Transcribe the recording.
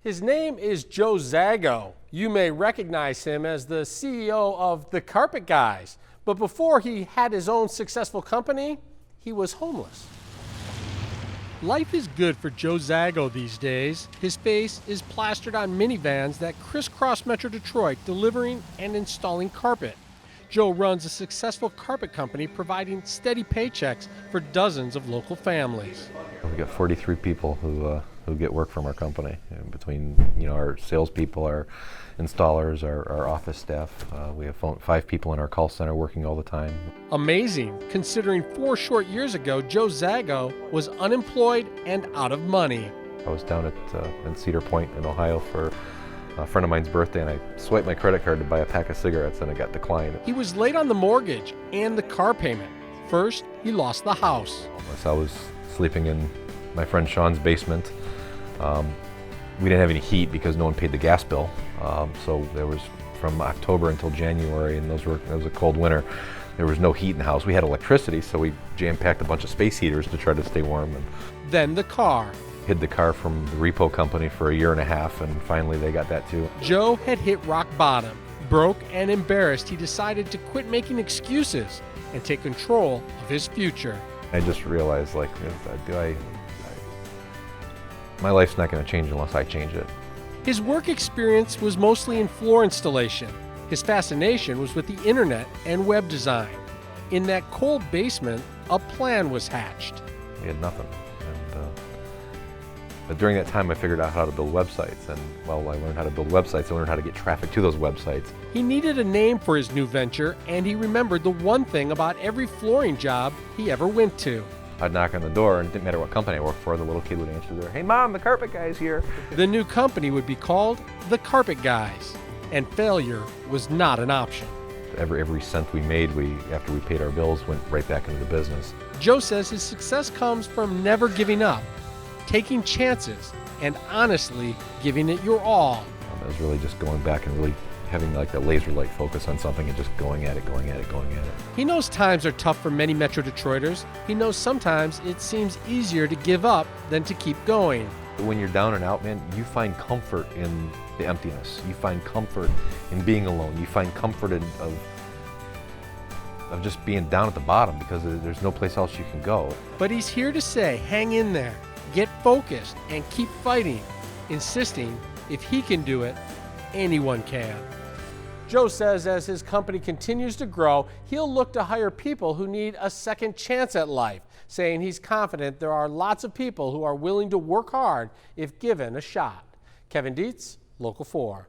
His name is Joe Zago. You may recognize him as the CEO of the Carpet Guys. But before he had his own successful company, he was homeless. Life is good for Joe Zago these days. His face is plastered on minivans that crisscross Metro Detroit, delivering and installing carpet. Joe runs a successful carpet company providing steady paychecks for dozens of local families. We've got 43 people who get work from our company, between our salespeople, our installers, our office staff. We have 5 people in our call center working all the time. Amazing, considering 4 short years ago, Joe Zago was unemployed and out of money. I was down in Cedar Point in Ohio for a friend of mine's birthday, and I swiped my credit card to buy a pack of cigarettes, and it got declined. He was late on the mortgage and the car payment. First, he lost the house. I was sleeping in my friend Sean's basement. We didn't have any heat because no one paid the gas bill. So there was, from October until January, and it was a cold winter, there was no heat in the house. We had electricity, so we jam-packed a bunch of space heaters to try to stay warm. And then the car. Hid the car from the repo company for 1.5 years, and finally they got that too. Joe had hit rock bottom. Broke and embarrassed, he decided to quit making excuses and take control of his future. I just realized, my life's not going to change unless I change it. His work experience was mostly in floor installation. His fascination was with the internet and web design. In that cold basement, a plan was hatched. We had nothing. But during that time, I figured out how to build websites. And while I learned how to build websites, I learned how to get traffic to those websites. He needed a name for his new venture, and he remembered the one thing about every flooring job he ever went to. I'd knock on the door, and it didn't matter what company I worked for, the little kid would answer the door. "Hey Mom, the Carpet Guy's here." The new company would be called the Carpet Guys, and failure was not an option. Every cent we made, after we paid our bills, went right back into the business. Joe says his success comes from never giving up, taking chances, and honestly giving it your all. It was really just going back and really having that laser-like focus on something and just going at it. He knows times are tough for many Metro Detroiters. He knows sometimes it seems easier to give up than to keep going. When you're down and out, man, you find comfort in the emptiness. You find comfort in being alone. You find comfort of just being down at the bottom because there's no place else you can go. But he's here to say, hang in there, get focused, and keep fighting, insisting if he can do it, anyone can. Joe says as his company continues to grow, he'll look to hire people who need a second chance at life, saying he's confident there are lots of people who are willing to work hard if given a shot. Kevin Dietz, Local 4.